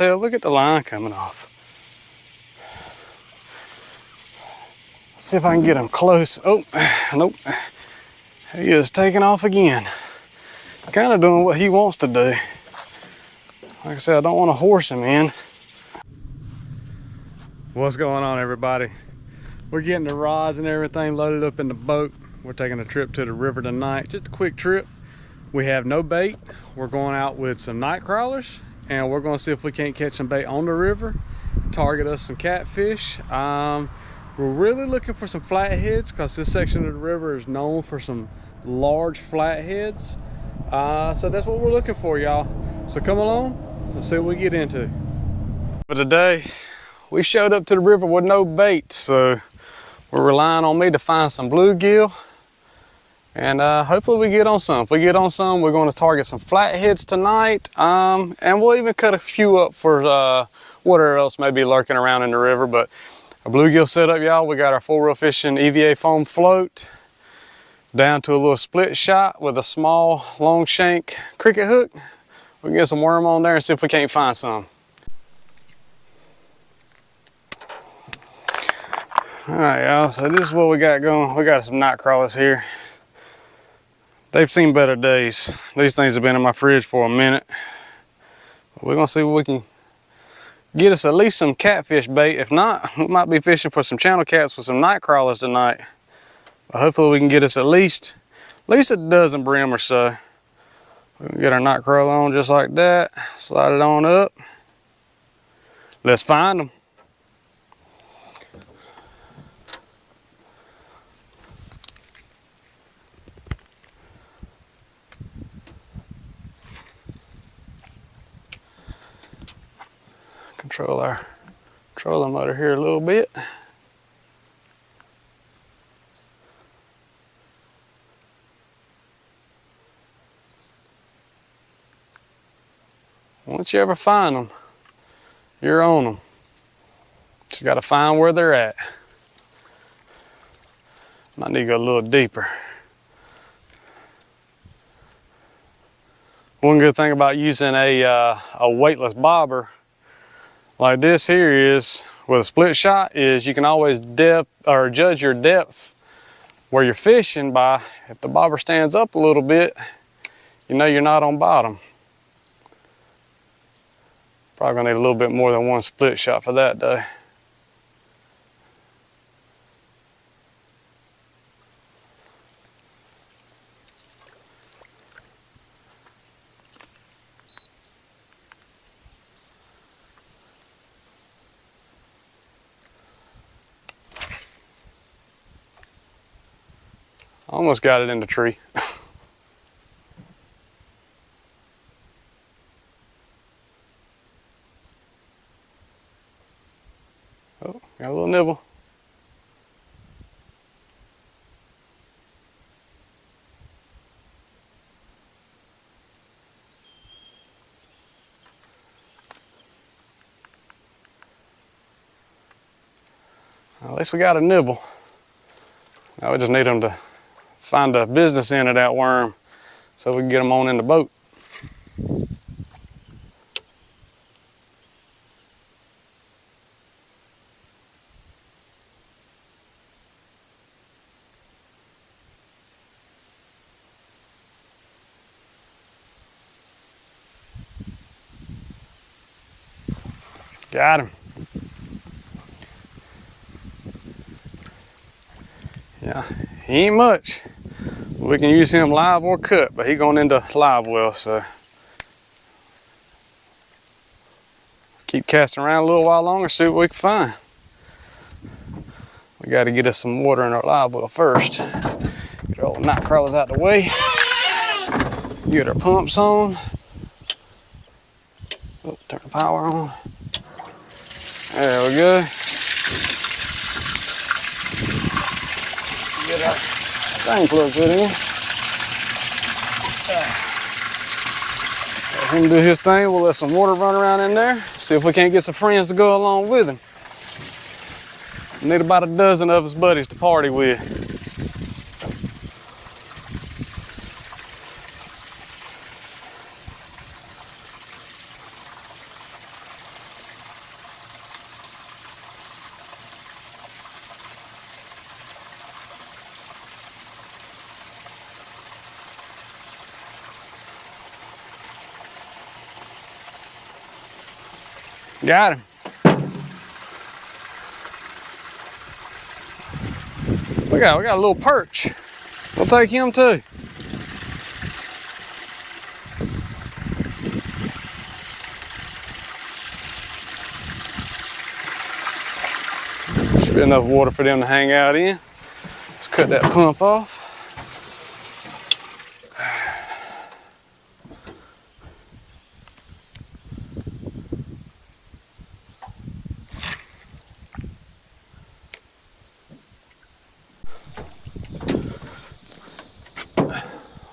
Hell, look at the line coming off. Let's see if I can get him close. Oh, nope. He is taking off again. Kind of doing what he wants to do. Like I said, I don't want to horse him in. What's going on, everybody? We're getting the rods and everything loaded up in the boat. We're taking a trip to the river tonight. Just a quick trip. We have no bait. We're going out with some night crawlers, and we're going to see if we can't catch some bait on the river, target us some catfish. We're really looking for some flatheads because this section of the river is known for some large flatheads. So that's what we're looking for, y'all. So come along, let's see what we get into. For today, we showed up to the river with no bait, so we're relying on me to find some bluegill, and hopefully we get on some. If we get on some, we're going to target some flatheads tonight, and we'll even cut a few up for whatever else may be lurking around in the river. But our bluegill setup, y'all, we got our 4-reel fishing EVA foam float down to a little split shot with a small long shank cricket hook. We can get some worm on there and see if we can't find some. All right, y'all, so this is what we got going. We got some night crawlers here. They've seen better days. These things have been in my fridge for a minute. We're gonna see what we can get us at least some catfish bait. If not, we might be fishing for some channel cats with some night crawlers tonight. But hopefully we can get us at least a dozen brim or so. We can get our night crawler on just like that. Slide it on up. Let's find them. Control our trolling motor here a little bit. Once you ever find them, you're on them. Just got to find where they're at. Might need to go a little deeper. One good thing about using a weightless bobber like this here is, with a split shot, is you can always judge your depth where you're fishing by, if the bobber stands up a little bit, you know you're not on bottom. Probably gonna need a little bit more than one split shot for that though. Almost got it in the tree. Oh, got a little nibble. At least we got a nibble. Now we just need them to find the business end of that worm so we can get them on in the boat. Got him. Yeah, he ain't much. We can use him live or cut, but he going into live well, so keep casting around a little while longer, see what we can find. We got to get us some water in our live well first. Get our old night crawlers out the way. Get our pumps on. Oh, turn the power on. There we go. Get our thing plug put in. Let him do his thing. We'll let some water run around in there. See if we can't get some friends to go along with him. We need about a dozen of his buddies to party with. Got him. We got a little perch. We'll take him too. Should be enough water for them to hang out in. Let's cut that pump off.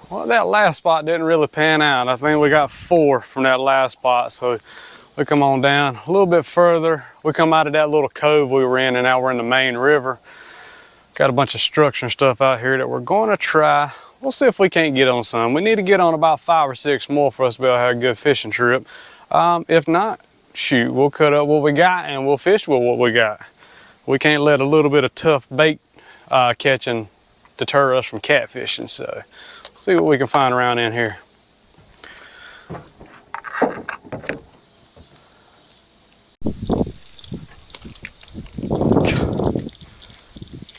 Well, that last spot didn't really pan out. I think we got 4 from that last spot. So we come on down a little bit further. We come out of that little cove we were in, and now we're in the main river. Got a bunch of structure and stuff out here that we're going to try. We'll see if we can't get on some. We need to get on about 5 or 6 more for us to be able to have a good fishing trip. If not, shoot, we'll cut up what we got and we'll fish with what we got. We can't let a little bit of tough bait catching deter us from catfishing. So let's see what we can find around in here.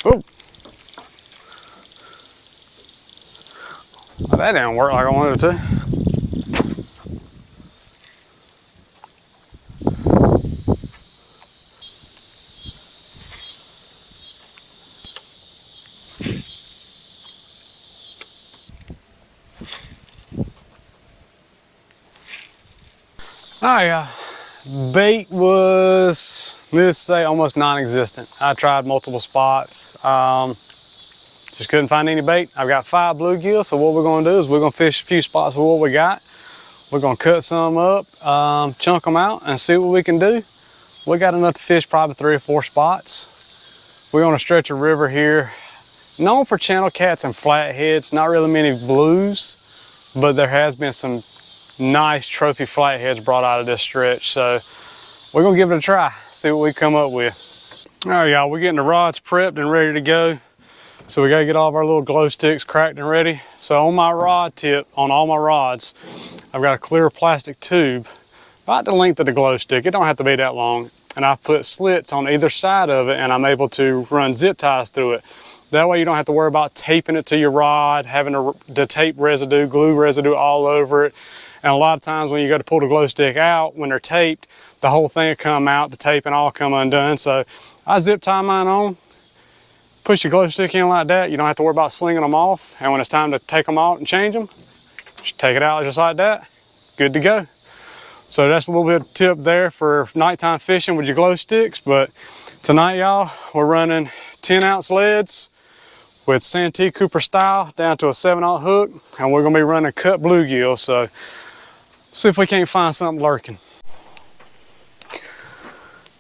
Oh, well, that didn't work like I wanted it to. Oh yeah, bait was, let's say, almost non-existent. I tried multiple spots, just couldn't find any bait. I've got 5 bluegill, so what we're gonna do is we're gonna fish a few spots with what we got. We're gonna cut some up, chunk them out, and see what we can do. We got enough to fish probably 3 or 4 spots. We're on a stretch of river here, known for channel cats and flatheads, not really many blues, but there has been some nice trophy flatheads brought out of this stretch. So we're gonna give it a try, see what we come up with. All right, y'all, we're getting the rods prepped and ready to go. So we gotta get all of our little glow sticks cracked and ready. So on my rod tip, on all my rods, I've got a clear plastic tube, about the length of the glow stick. It don't have to be that long. And I've put slits on either side of it, and I'm able to run zip ties through it. That way you don't have to worry about taping it to your rod, having the tape residue, glue residue all over it. And a lot of times when you go to pull the glow stick out, when they're taped, the whole thing will come out, the tape and all come undone. So I zip tie mine on, push your glow stick in like that. You don't have to worry about slinging them off. And when it's time to take them out and change them, just take it out just like that, good to go. So that's a little bit of tip there for nighttime fishing with your glow sticks. But tonight, y'all, we're running 10-ounce leads with Santee Cooper style down to a 7/0 hook, and we're gonna be running cut bluegill. So see if we can't find something lurking.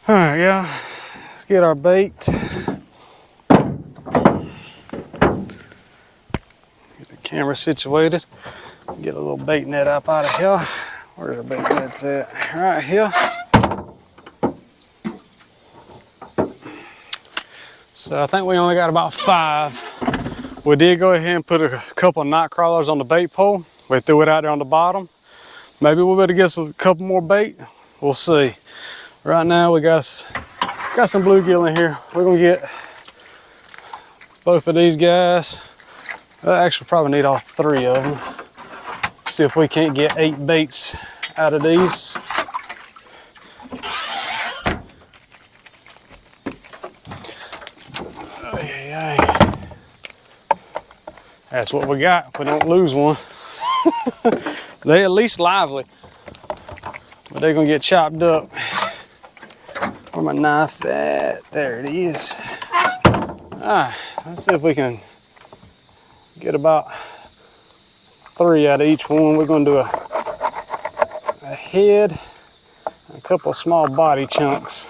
All right, y'all, let's get our bait. Get the camera situated. Get a little bait net up out of here. Where's our bait nets at? Right here. So I think we only got about 5. We did go ahead and put a couple of night crawlers on the bait pole. We threw it out there on the bottom. Maybe we'll be able to get a couple more bait. We'll see. Right now we got some bluegill in here. We're gonna get both of these guys. I actually probably need all 3 of them. See if we can't get 8 baits out of these. Oh, yeah. That's what we got if we don't lose one. They're at least lively, but they're gonna get chopped up. Where my knife at? There it is. All right, let's see if we can get about 3 out of each one. We're gonna do a head, a couple of small body chunks.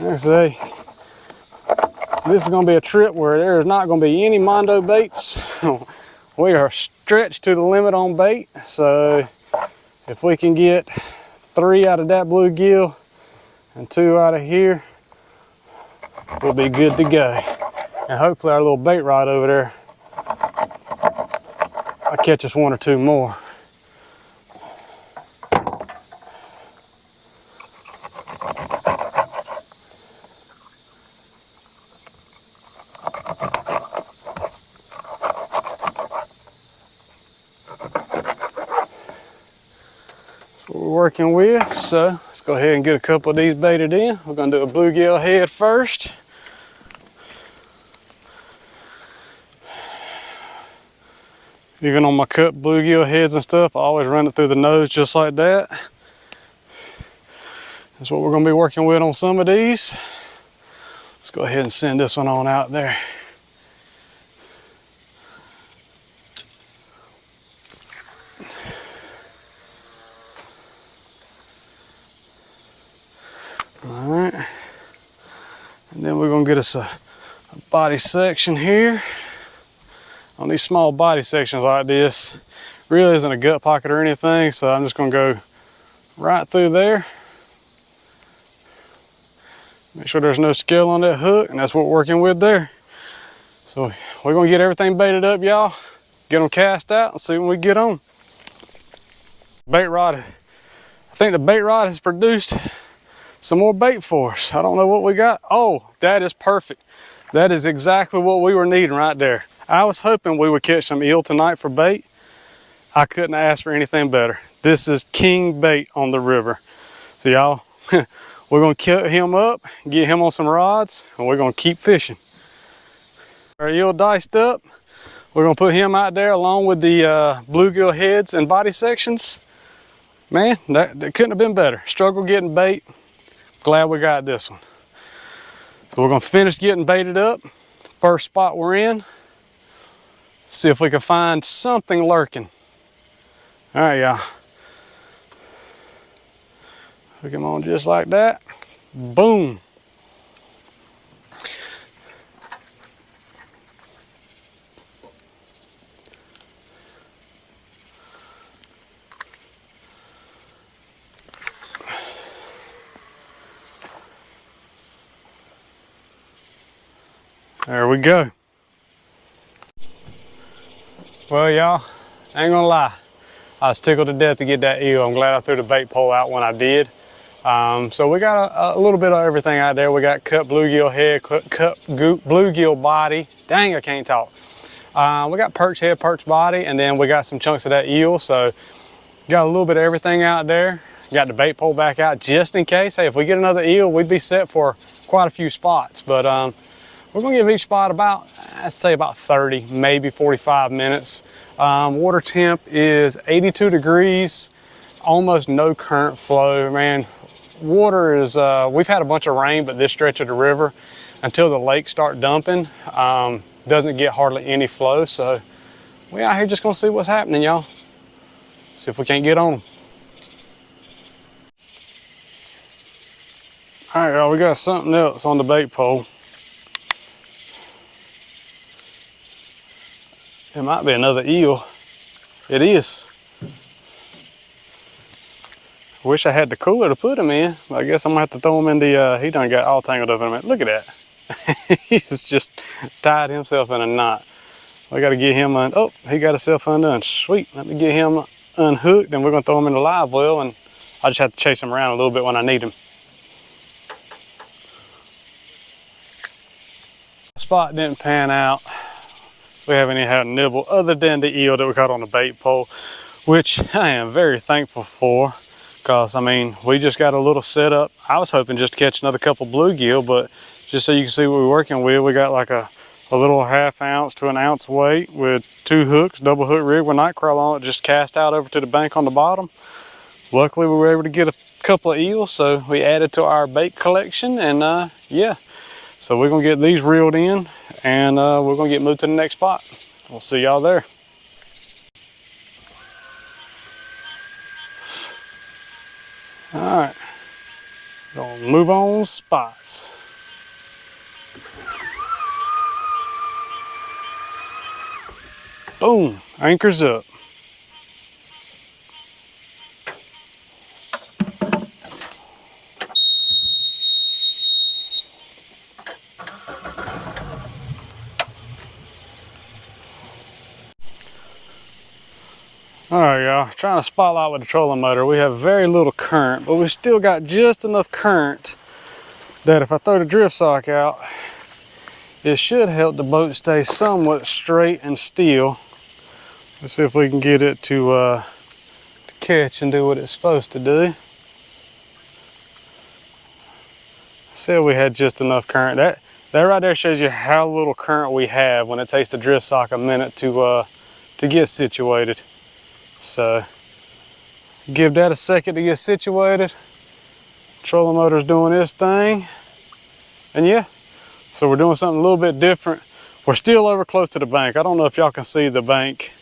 Let's see. This is gonna be a trip where there is not gonna be any mondo baits. We are stretched to the limit on bait. So if we can get 3 out of that bluegill and 2 out of here, we'll be good to go. And hopefully our little bait rod over there, I'll catch us 1 or 2 more. we're working with. So let's go ahead and get a couple of these baited in. We're gonna do a bluegill head first. Even on my cut bluegill heads and stuff, I always run it through the nose just like that. That's what we're gonna be working with on some of these. Let's go ahead and send this one on out there. All right, and then we're gonna get us a body section here. On these small body sections like this, really isn't a gut pocket or anything, so I'm just gonna go right through there. Make sure there's no scale on that hook, and that's what we're working with there. So we're gonna get everything baited up, y'all. Get them cast out and see when we get on. Bait rod, I think the bait rod has produced some more bait for us. I don't know what we got. Oh, that is perfect. That is exactly what we were needing right there. I was hoping we would catch some eel tonight for bait. I couldn't ask for anything better. This is king bait on the river. So y'all, we're gonna cut him up, get him on some rods, and we're gonna keep fishing. Our eel diced up. We're gonna put him out there along with the bluegill heads and body sections. Man, that couldn't have been better. Struggle getting bait. Glad we got this one. So we're gonna finish getting baited up. First spot we're in. See if we can find something lurking. All right, y'all. Hook him on just like that. Boom. There we go. Well, y'all, I ain't gonna lie. I was tickled to death to get that eel. I'm glad I threw the bait pole out when I did. So we got a little bit of everything out there. We got cut bluegill head, cut bluegill body. Dang, I can't talk. We got perch head, perch body, and then we got some chunks of that eel. So got a little bit of everything out there. Got the bait pole back out just in case. Hey, if we get another eel, we'd be set for quite a few spots. But we're gonna give each spot about, I'd say about 30, maybe 45 minutes. Water temp is 82 degrees, almost no current flow. Man, water is, we've had a bunch of rain, but this stretch of the river, until the lakes start dumping, doesn't get hardly any flow. So we out here just gonna see what's happening, y'all. See if we can't get on them. All right, y'all, we got something else on the bait pole. It might be another eel. It is. Wish I had the cooler to put him in, but I guess I'm gonna have to throw him in the, he done got all tangled up in a minute. Look at that. He's just tied himself in a knot. We gotta get him oh, he got himself undone. Sweet, let me get him unhooked and we're gonna throw him in the live well, and I just have to chase him around a little bit when I need him. Spot didn't pan out. We haven't even had a nibble other than the eel that we caught on the bait pole, which I am very thankful for, because I mean, we just got a little setup. I was hoping just to catch another couple bluegill, but just so you can see what we're working with, we got like a little 1/2 ounce to 1 ounce weight with 2 hooks, double hook rig with night crawl on it, just cast out over to the bank on the bottom. Luckily we were able to get a couple of eels, so we added to our bait collection, and yeah. So we're gonna get these reeled in, and we're gonna get moved to the next spot. We'll see y'all there. All right, gonna move on spots. Boom, anchors up. All right, y'all, trying to spotlight with the trolling motor. We have very little current, but we still got just enough current that if I throw the drift sock out, it should help the boat stay somewhat straight and still. Let's see if we can get it to catch and do what it's supposed to do. Said we had just enough current. That right there shows you how little current we have when it takes the drift sock a minute to get situated. So give that a second to get situated. Trolling motor's doing its thing. And yeah, so we're doing something a little bit different. We're still over close to the bank. I don't know if y'all can see the bank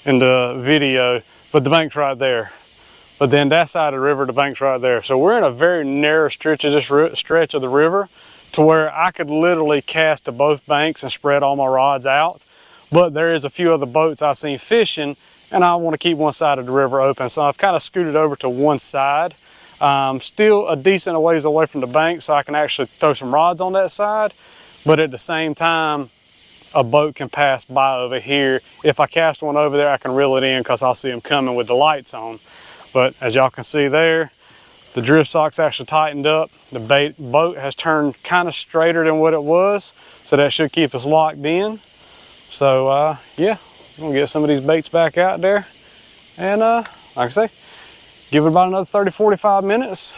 in the video, but the bank's right there. But then that side of the river, the bank's right there. So we're in a very narrow stretch of the river to where I could literally cast to both banks and spread all my rods out. But there is a few other boats I've seen fishing, and I want to keep one side of the river open. So I've kind of scooted over to one side. Still a decent ways away from the bank, so I can actually throw some rods on that side. But at the same time, a boat can pass by over here. If I cast one over there, I can reel it in because I'll see them coming with the lights on. But as y'all can see there, the drift sock's actually tightened up. The boat has turned kind of straighter than what it was, so that should keep us locked in. So yeah, we're gonna get some of these baits back out there. And like I say, give it about another 30-45 minutes.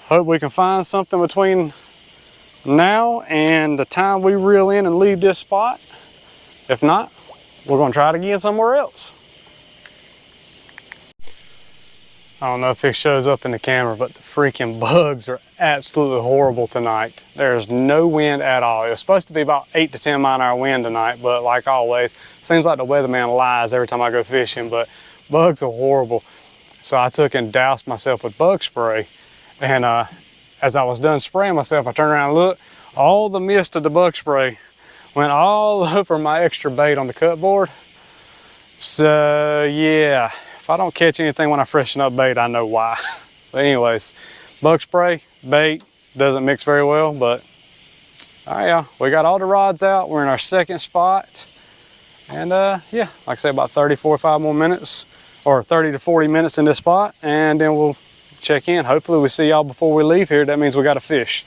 Hope we can find something between now and the time we reel in and leave this spot. If not, we're gonna try it again somewhere else. I don't know if it shows up in the camera, but the freaking bugs are absolutely horrible tonight. There's no wind at all. It was supposed to be about 8 to 10 mile-an-hour wind tonight, but like always, seems like the weatherman lies every time I go fishing, but bugs are horrible. So I took and doused myself with bug spray, and as I was done spraying myself, I turned around and looked. All the mist of the bug spray went all over my extra bait on the cut board. So yeah, if I don't catch anything when I freshen up bait, I know why. But anyways, bug spray, bait, doesn't mix very well, but all right, y'all, we got all the rods out. We're in our second spot. And yeah, like I say, about 30-45 more minutes, or 30 to 40 minutes in this spot, and then we'll check in. Hopefully we see y'all before we leave here. That means we got a fish.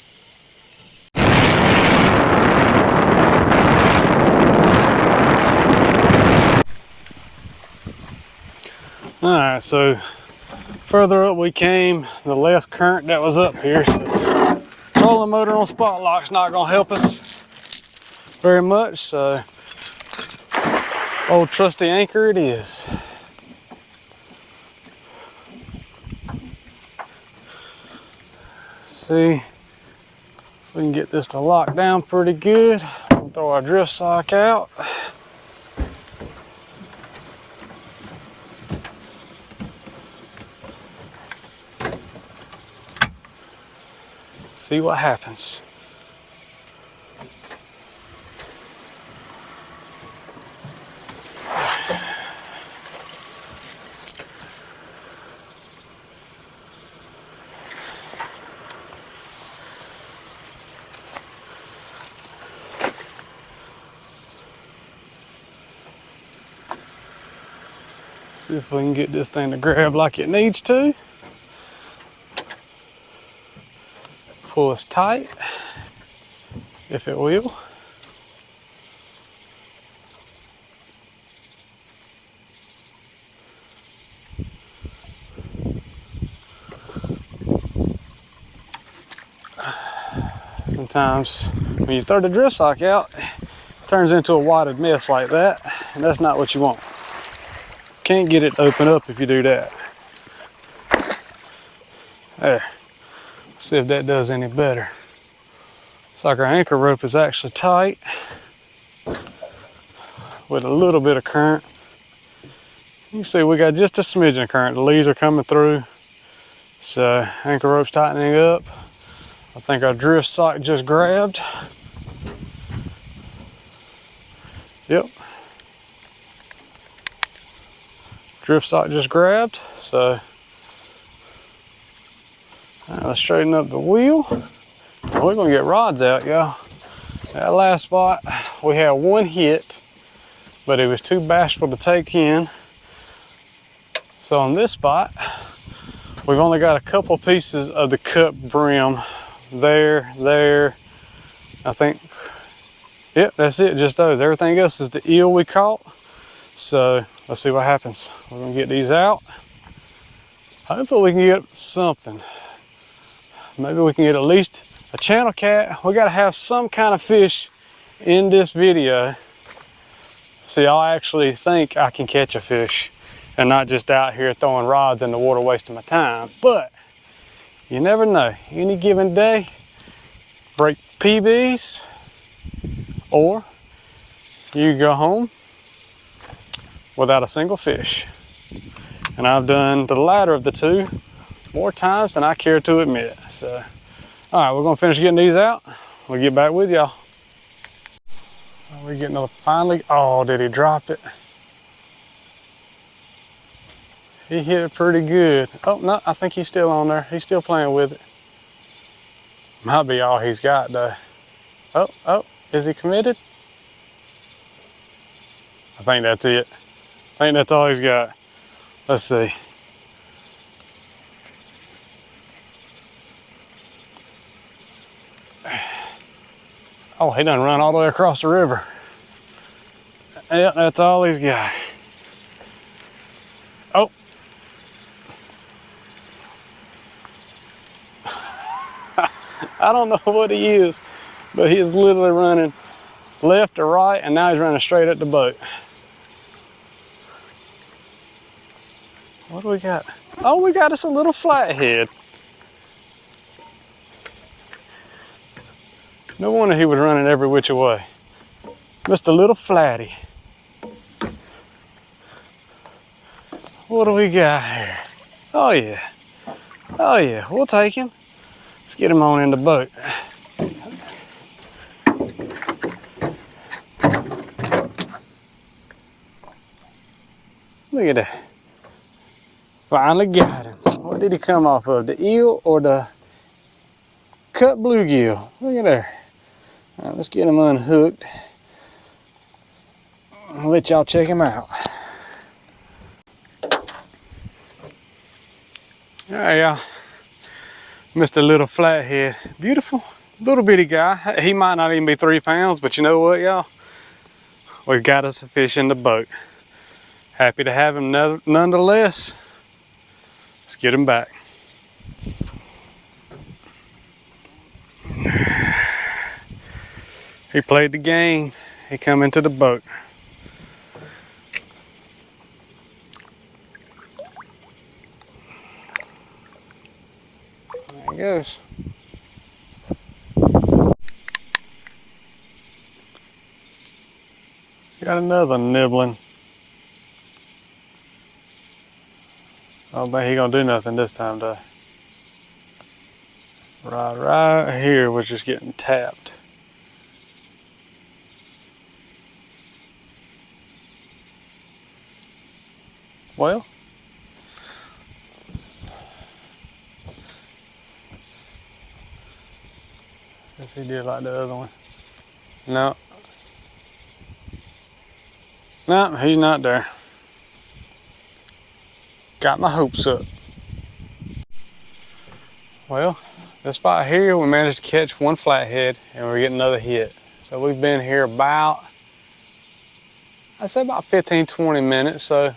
All right, so further up we came, the less current that was up here. So trolling motor on spot lock's not gonna help us very much. So old trusty anchor it is. See if we can get this to lock down pretty good. We'll throw our drift sock out. See what happens. See if we can get this thing to grab like it needs to. Pull us tight, if it will. Sometimes when you throw the drift sock out, it turns into a wadded mess like that, and that's not what you want. Can't get it to open up if you do that. There. See if that does any better. Looks like our anchor rope is actually tight with a little bit of current. You can see we got just a smidgen of current. The leaves are coming through. So anchor rope's tightening up. I think our drift sock just grabbed. Yep. Drift sock just grabbed. So right, let's straighten up the wheel. We're gonna get rods out, y'all. That last spot, we had one hit, but it was too bashful to take in. So on this spot, we've only got a couple pieces of the cup brim. There, I think. Yep, that's it, just those. Everything else is the eel we caught. So let's see what happens. We're gonna get these out. Hopefully we can get something. Maybe we can get at least a channel cat. We gotta have some kind of fish in this video so y'all actually think I can catch a fish and not just out here throwing rods in the water wasting my time. But you never know. Any given day, break PBs, or you go home without a single fish. And I've done the latter of the two more times than I care to admit. So, all right, we're gonna finish getting these out. We'll get back with y'all. We're getting another finally. Oh, did he drop it? He hit it pretty good. Oh, no, I think he's still on there. He's still playing with it. Might be all he's got though. Oh, is he committed? I think that's it. I think that's all he's got. Let's see. Oh, he done run all the way across the river. Yep, that's all he's got. Oh. I don't know what he is, but he is literally running left to right, and now he's running straight at the boat. What do we got? Oh, we got us a little flathead. No wonder he was running every which way. Just a little flatty. What do we got here? Oh yeah. Oh yeah, we'll take him. Let's get him on in the boat. Look at that. Finally got him. What did he come off of? The eel or the cut bluegill? Look at there. All right, let's get him unhooked. I'll let y'all check him out. All right, y'all. Mr. Little Flathead. Beautiful little bitty guy. He might not even be 3 pounds, but you know what, y'all? We've got us a fish in the boat. Happy to have him nonetheless. Let's get him back. He played the game. He come into the boat. There he goes. Got another nibbling. I don't think he's gonna do nothing this time though. Right here was just getting tapped. Well, since he did like the other one. No. No, he's not there. Got my hopes up. Well, this spot here, we managed to catch one flathead and we're getting another hit. So we've been here about, I'd say about 15, 20 minutes. So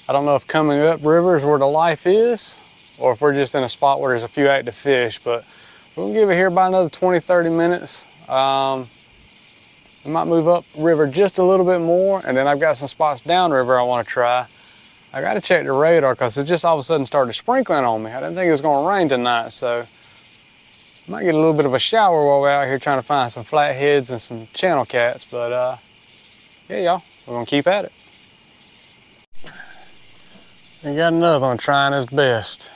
I don't know if coming up river is where the life is or if we're just in a spot where there's a few active fish, but we'll give it here about another 20, 30 minutes. We might move up river just a little bit more, and then I've got some spots downriver I want to try. I got to check the radar because it just all of a sudden started sprinkling on me. I didn't think it was going to rain tonight, so might get a little bit of a shower while we're out here trying to find some flatheads and some channel cats, but yeah, y'all, we're going to keep at it. We got another one trying his best.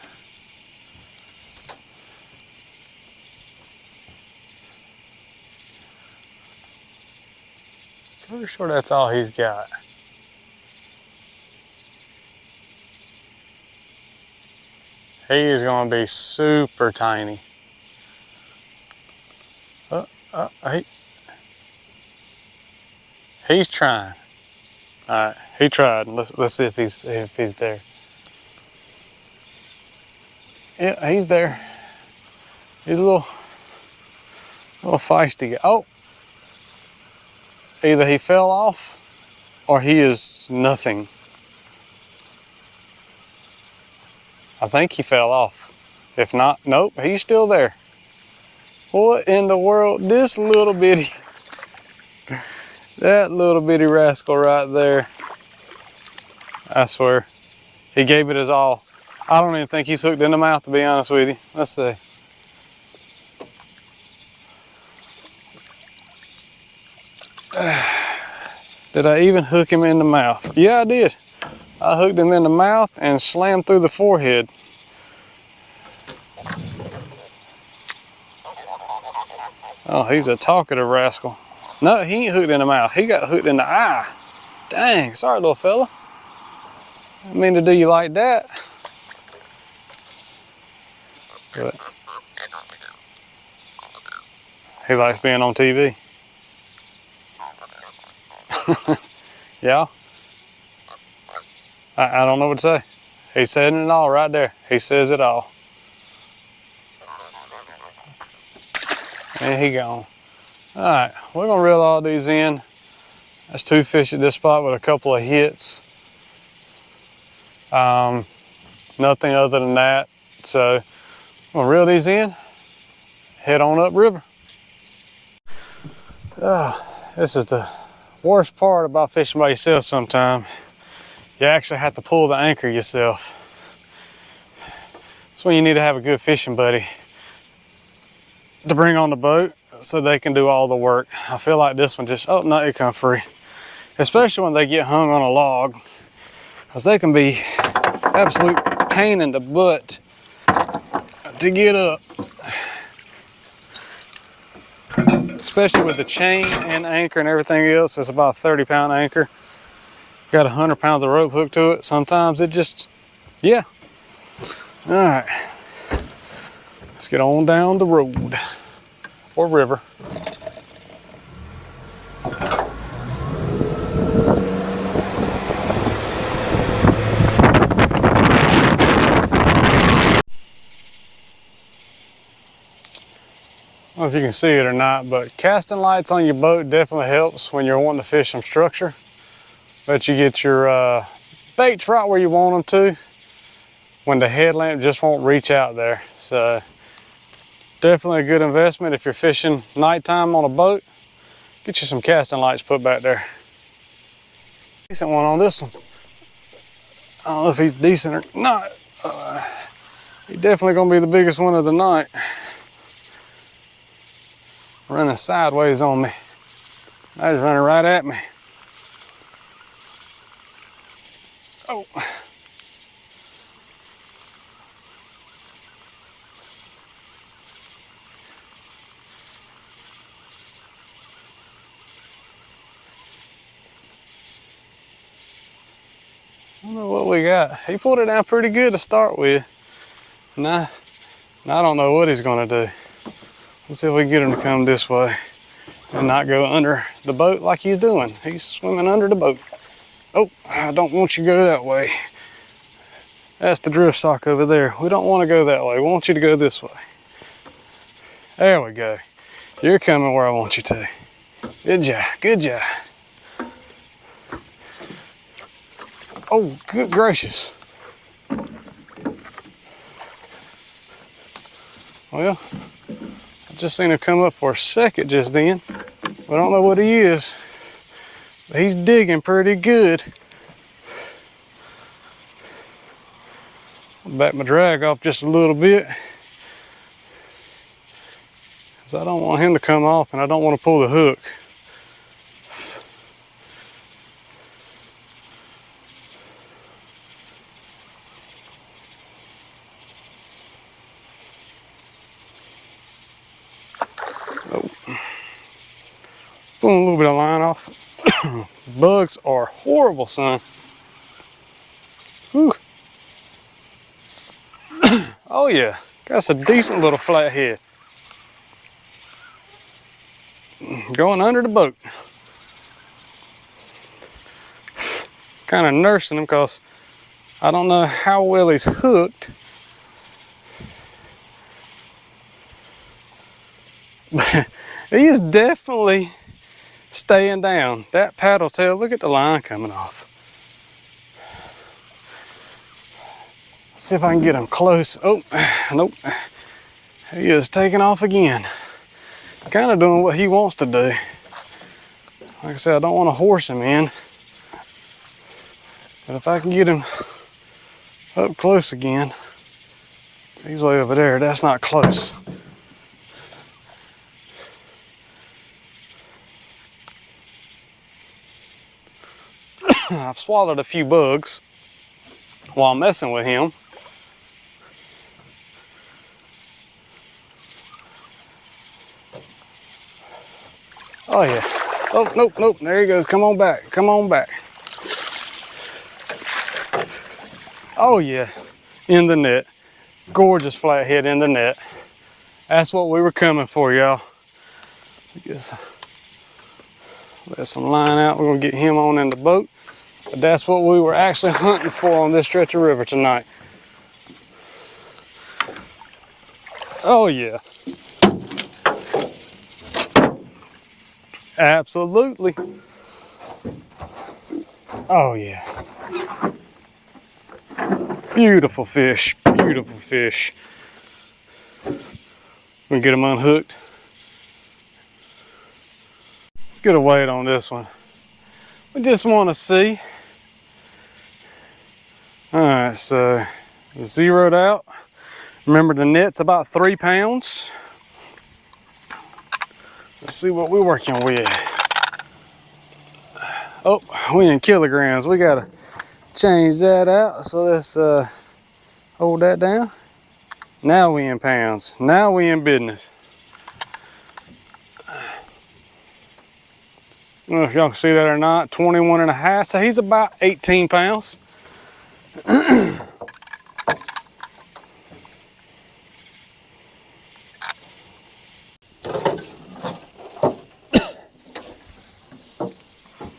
Pretty sure that's all he's got. He is going to be super tiny. He's trying. All right, he tried. Let's see if he's there. Yeah, he's there. He's a little feisty. Oh, either he fell off or he is nothing. I think he fell off. If not, nope, he's still there. What in the world? This little bitty, that little bitty rascal right there. I swear, he gave it his all. I don't even think he's hooked in the mouth, to be honest with you. Let's see. Did I even hook him in the mouth? Yeah, I did. I hooked him in the mouth and slammed through the forehead. Oh, he's a talkative rascal. No, he ain't hooked in the mouth. He got hooked in the eye. Dang, sorry, little fella. I didn't mean to do you like that. But he likes being on TV. Yeah. I don't know what to say. He said it all right there. He says it all. And he gone. All right, we're gonna reel all these in. That's 2 fish at this spot with a couple of hits. Nothing other than that. So I'm gonna reel these in, head on up river. This is the worst part about fishing by yourself sometimes. You actually have to pull the anchor yourself. That's when you need to have a good fishing buddy to bring on the boat so they can do all the work. I feel like this one just, oh no, it come free. Especially when they get hung on a log, because they can be absolute pain in the butt to get up. Especially with the chain and anchor and everything else. It's about a 30-pound anchor. Got 100 pounds of rope hooked to it. Sometimes it just, yeah. All right, let's get on down the road or river. I don't know if you can see it or not, but casting lights on your boat definitely helps when you're wanting to fish some structure. But you get your baits right where you want them to, when the headlamp just won't reach out there. So definitely a good investment if you're fishing nighttime on a boat. Get you some casting lights put back there. Decent one on this one. I don't know if he's decent or not. He's definitely gonna be the biggest one of the night. Running sideways on me. Now he's running right at me. Oh. I don't know what we got. He pulled it down pretty good to start with. Now I don't know what he's gonna do. Let's see if we can get him to come this way and not go under the boat like he's doing. He's swimming under the boat. Oh, I don't want you to go that way. That's the drift sock over there. We don't want to go that way. We want you to go this way. There we go. You're coming where I want you to. Good job, good job. Oh, good gracious. Well, I just seen him come up for a second just then. I don't know what he is. But he's digging pretty good. I'll back my drag off just a little bit, because I don't want him to come off and I don't want to pull the hook. Pulling a little bit of line off. Bugs are horrible, son. Whew. Oh yeah, that's a decent little flathead. Going under the boat. Kind of nursing him because I don't know how well he's hooked. But he is definitely staying down. That paddle tail, look at the line coming off. See if I can get him close. Oh, nope. He is taking off again. Kind of doing what he wants to do. Like I said, I don't want to horse him in. But if I can get him up close again, he's way over there. That's not close. I've swallowed a few bugs while messing with him. Oh yeah. Oh, nope, nope. There he goes. Come on back. Come on back. Oh yeah. In the net. Gorgeous flathead in the net. That's what we were coming for, y'all. Just let some line out. We're gonna get him on in the boat. But that's what we were actually hunting for on this stretch of river tonight. Oh yeah. Absolutely. Oh yeah. Beautiful fish, beautiful fish. We're gonna get them unhooked. Let's get a weight on this one. We just want to see. All right, so zeroed out. Remember the net's about 3 pounds. Let's see what we're working with. Oh, we in kilograms. We gotta change that out. So let's hold that down. Now we in pounds. Now we in business. I don't know if y'all can see that or not. 21.5. So he's about 18 pounds.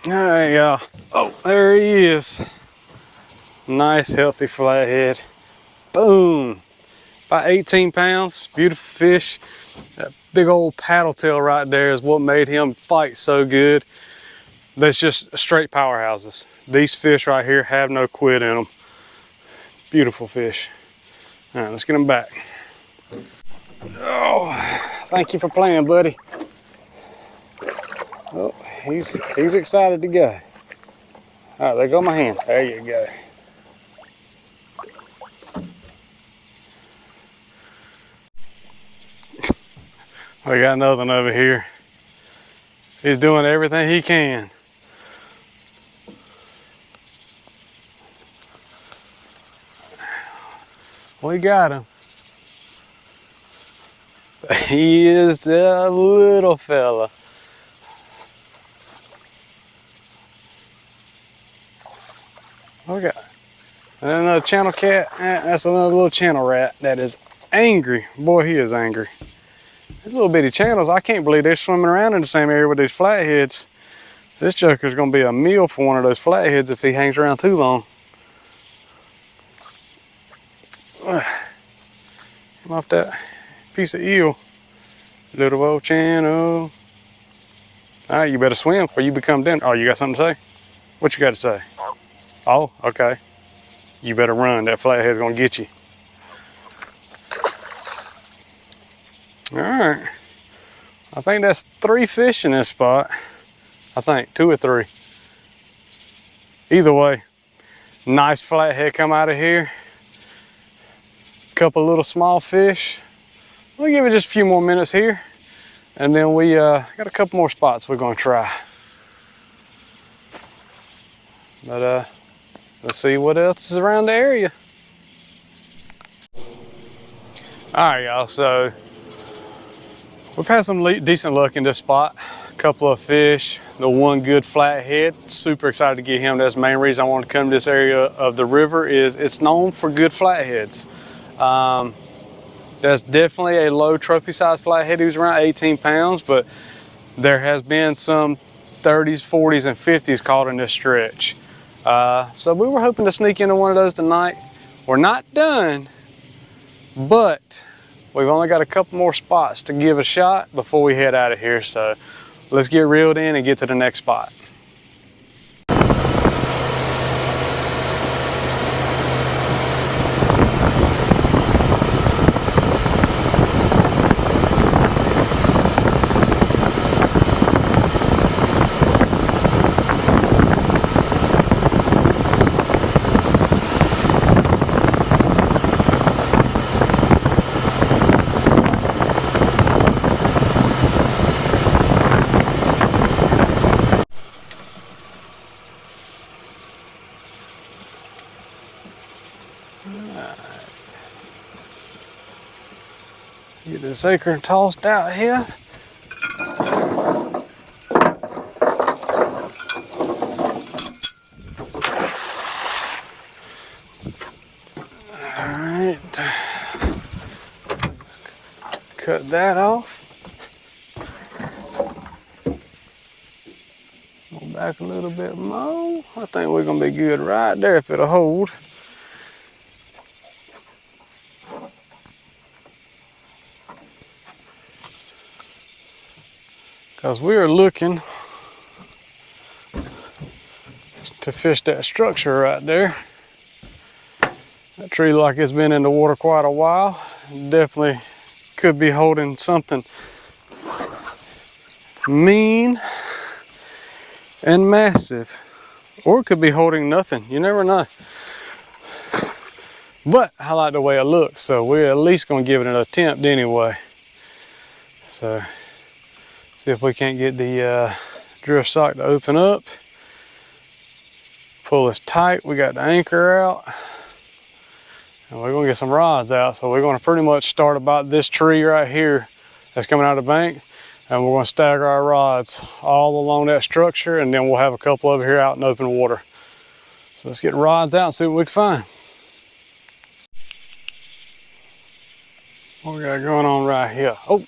There you go. Oh, there he is. Nice, healthy flathead. Boom. About 18 pounds. Beautiful fish. That big old paddle tail right there is what made him fight so good. That's just straight powerhouses. These fish right here have no quit in them. Beautiful fish. All right, let's get him back. Oh, thank you for playing, buddy. Oh, he's excited to go. All right, there go my hand. There you go. We got another one over here. He's doing everything he can. We got him. He is a little fella. We got another channel cat. That's another little channel rat that is angry. Boy, he is angry. These little bitty channels, I can't believe they're swimming around in the same area with these flatheads. This joker's gonna be a meal for one of those flatheads if he hangs around too long. Come off that piece of eel. Little old channel. All right, you better swim before you become dinner. Oh, you got something to say? What you got to say? Oh, okay. You better run. That flathead's gonna get you. All right. I think that's 3 fish in this spot. I think 2 or 3. Either way, nice flathead come out of here. Couple little small fish. We'll give it just a few more minutes here, and then we got a couple more spots we're gonna try. But let's see what else is around the area. All right, y'all, so we've had some decent luck in this spot. A couple of fish, the one good flathead. Super excited to get him. That's the main reason I wanted to come to this area of the river. Is it's known for good flatheads. That's definitely a low trophy size flathead. He was around 18 pounds, but there has been some 30s, 40s, and 50s caught in this stretch. So we were hoping to sneak into one of those tonight. We're not done, but we've only got a couple more spots to give a shot before we head out of here. So let's get reeled in and get to the next spot. this acorn tossed out here. Alright. Cut that off. Go back a little bit more. I think we're gonna be good right there if it'll hold. Because we are looking to fish that structure right there. That tree looks like it's been in the water quite a while. Definitely could be holding something mean and massive. Or it could be holding nothing. You never know. But I like the way it looks, so we're at least gonna give it an attempt anyway. So see if we can't get the drift sock to open up. Pull this tight. We got the anchor out. And we're gonna get some rods out. So we're gonna pretty much start about this tree right here that's coming out of the bank. And we're gonna stagger our rods all along that structure, and then we'll have a couple over here out in open water. So let's get rods out and see what we can find. What we got going on right here? Oh,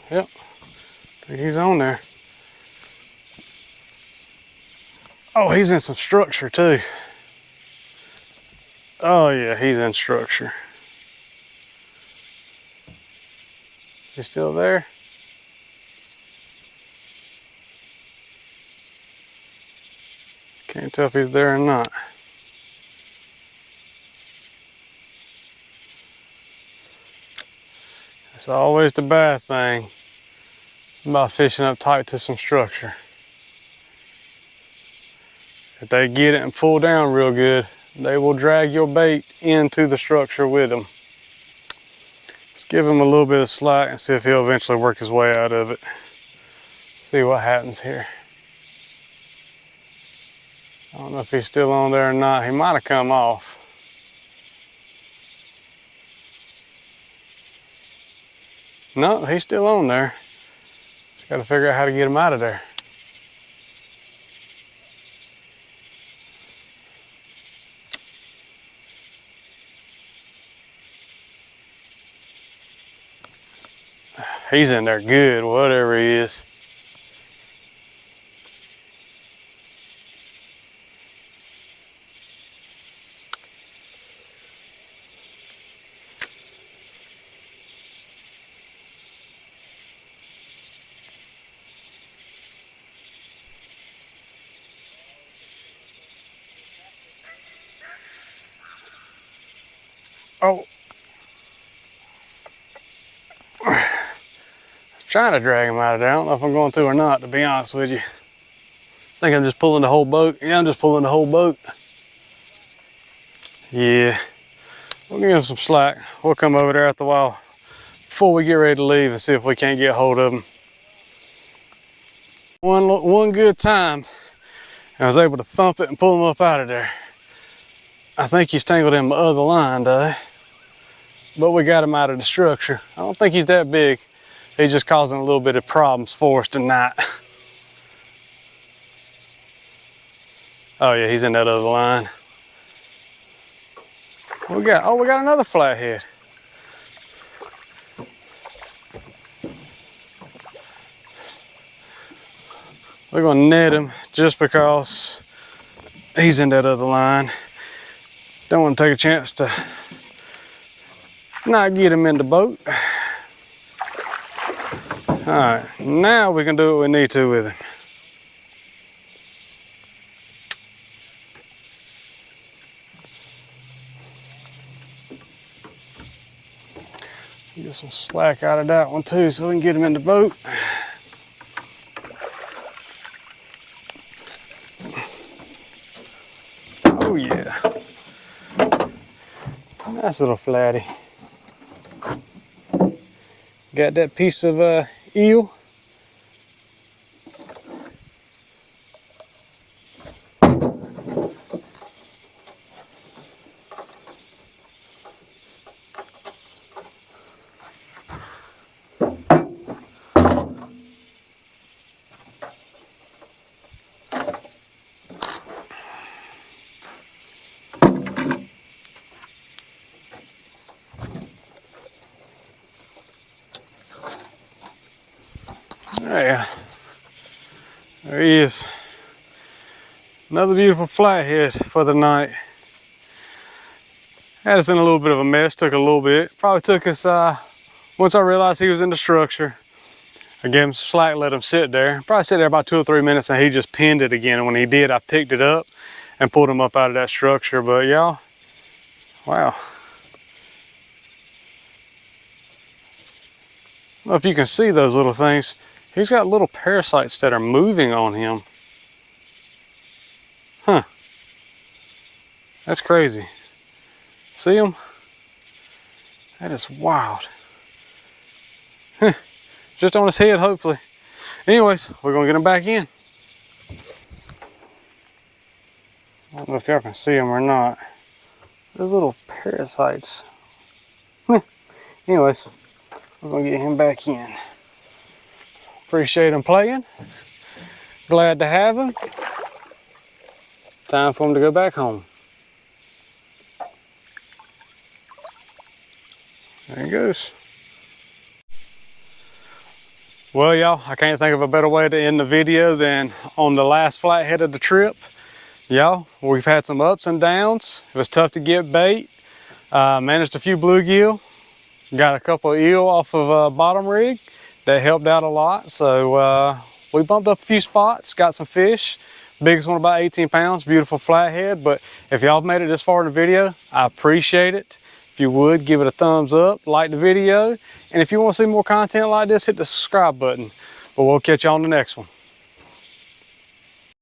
yep. I think he's on there. Oh, he's in some structure too. Oh yeah, he's in structure. He's still there? Can't tell if he's there or not. It's always the bad thing about fishing up tight to some structure. If they get it and pull down real good, they will drag your bait into the structure with them. Let's give him a little bit of slack and see if he'll eventually work his way out of it. See what happens here. I don't know if he's still on there or not. He might have come off. No, he's still on there. Just got to figure out how to get him out of there. He's in there good, whatever he is. Oh. Trying to drag him out of there. I don't know if I'm going to or not, to be honest with you. I think I'm just pulling the whole boat. Yeah, I'm just pulling the whole boat. Yeah. We'll give him some slack. We'll come over there after a while before we get ready to leave and see if we can't get hold of him. One good time, I was able to thump it and pull him up out of there. I think he's tangled in my other line, though. But we got him out of the structure. I don't think he's that big. He's just causing a little bit of problems for us tonight. Oh yeah, he's in that other line. What we got? Oh, we got another flathead. We're gonna net him just because he's in that other line. Don't want to take a chance to not get him in the boat. All right, now we can do what we need to with him. Get some slack out of that one too so we can get him in the boat. Oh yeah. Nice little flatty. Got that piece of eel. Yeah, there he is. Another beautiful flathead for the night. Had us in a little bit of a mess, took a little bit. Probably took us, once I realized he was in the structure, I gave him some slack, let him sit there. Probably sit there about 2 or 3 minutes and he just pinned it again. And when he did, I picked it up and pulled him up out of that structure. But y'all, wow. I don't know if you can see those little things. He's got little parasites that are moving on him. Huh. That's crazy. See him? That is wild. Huh. Just on his head, hopefully. Anyways, we're gonna get him back in. I don't know if y'all can see him or not. Those little parasites. Huh. Anyways, we're gonna get him back in. Appreciate him playing. Glad to have him. Time for him to go back home. There he goes. Well, y'all, I can't think of a better way to end the video than on the last flathead of the trip. Y'all, we've had some ups and downs. It was tough to get bait. Managed a few bluegill. Got a couple of eel off of bottom rig. That helped out a lot. So we bumped up a few spots, got some fish. Biggest one about 18 pounds, beautiful flathead. But if y'all made it this far in the video, I appreciate it. If you would, give it a thumbs up, like the video. And if you want to see more content like this, hit the subscribe button. But we'll catch you on the next one.